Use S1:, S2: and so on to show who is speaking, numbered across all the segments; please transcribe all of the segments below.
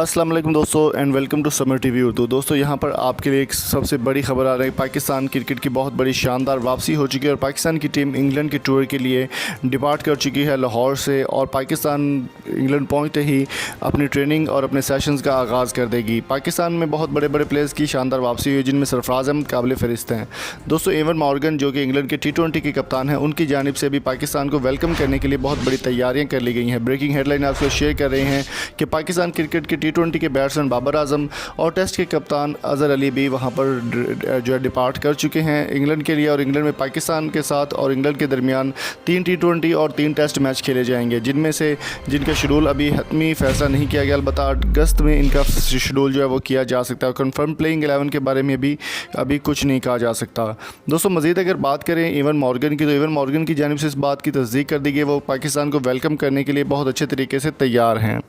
S1: अस्सलाम वालेकुम दोस्तों and welcome to Samar TV Urdu. दोस्तों यहाँ पर आपके लिए एक सबसे बड़ी खबर आ रही है। पाकिस्तान क्रिकेट की बहुत बड़ी शानदार वापसी हो चुकी है और पाकिस्तान की टीम इंग्लैंड के टूर के लिए डिपार्ट कर चुकी है लाहौर से और पाकिस्तान इंग्लैंड पहुँचते ही अपनी ट्रेनिंग और अपने सेशंस का आगाज़ कर देगी। पाकिस्तान में बहुत बड़े बड़े प्लेयर्स की शानदार वापसी हुई जिनमें सरफराज अहमद काबिल फ़हरिस्त हैं। दोस्तों एवन मॉर्गन जो कि इंग्लैंड के T20 के कप्तान हैं, उनकी जानिब से भी पाकिस्तान को वेलकम करने के लिए बहुत बड़ी तैयारियाँ कर ली गई हैं। ब्रेकिंग हेडलाइन आपको शेयर कर रहे हैं कि पाकिस्तान क्रिकेट के T20 के बैट्समैन बाबर आजम और टेस्ट के कप्तान अज़हर अली भी वहां पर जो है डिपार्ट कर चुके हैं इंग्लैंड के लिए। और इंग्लैंड में पाकिस्तान के साथ और इंग्लैंड के दरमियान 3 T20 और 3 टेस्ट मैच खेले जाएंगे, जिनमें से जिनका शेड्यूल अभी हतमी फैसला नहीं किया गया। अलबत्ता अगस्त में इनका शेड्यूल जो है वो किया जा सकता है। कन्फर्म प्लेइंग 11 के बारे में भी अभी कुछ नहीं कहा जा सकता। दोस्तों मज़ीद अगर बात करें एवन मॉर्गन की, तो एवन मॉर्गन की जानिब से इस बात की तस्दीक कर दी गई वो पाकिस्तान को वेलकम करने के लिए बहुत अच्छे तरीके से तैयार हैं।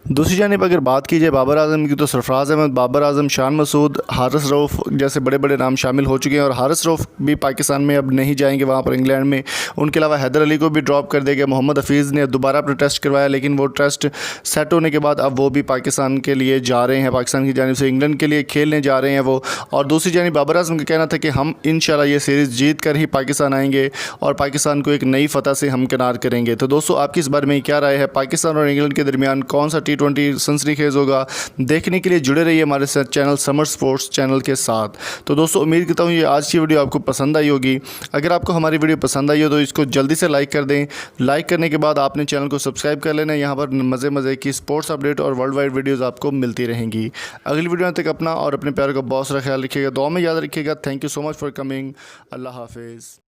S1: दूसरी जानिब अगर बात की जाए बाबर आजम की, तो सरफराज अहमद, बाबर आजम, शान मसूद, हारिस रऊफ़ जैसे बड़े बड़े नाम शामिल हो चुके हैं और हारिस रऊफ़ भी पाकिस्तान में अब नहीं जाएंगे वहाँ पर इंग्लैंड में। उनके अलावा हैदर अली को भी ड्रॉप कर दिया गया। मोहम्मद हफीज़ ने दोबारा अपना टेस्ट करवाया, लेकिन वो टेस्ट सेट होने के बाद अब वो भी पाकिस्तान के लिए जा रहे हैं। पाकिस्तान की जानिब से इंग्लैंड के लिए खेलने जा रहे हैं वो। और दूसरी जानिब बाबर आजम का कहना था कि हम इंशाल्लाह ये सीरीज़ जीत कर ही पाकिस्तान आएंगे और पाकिस्तान को एक नई फ़तह से हम किनार करेंगे। तो दोस्तों आपकी इस बारे में क्या राय है? पाकिस्तान और इंग्लैंड के दरमियान कौन सा T20 सनसनीखेज होगा? देखने के लिए जुड़े रहिए हमारे साथ चैनल समर स्पोर्ट्स चैनल के साथ। तो दोस्तों उम्मीद करता हूँ ये आज की वीडियो आपको पसंद आई होगी। अगर आपको हमारी वीडियो पसंद आई हो तो इसको जल्दी से लाइक कर दें। लाइक करने के बाद आपने चैनल को सब्सक्राइब कर लेना। यहाँ पर मज़े की स्पोर्ट्स अपडेट और वर्ल्ड वाइड वीडियोज़ आपको मिलती रहेंगी। अगली वीडियो तक अपना और अपने प्यार का बहुत सारा ख्याल रखिएगा, दुआ में याद रखिएगा। Thank you so much for coming. Allah हाफिज़।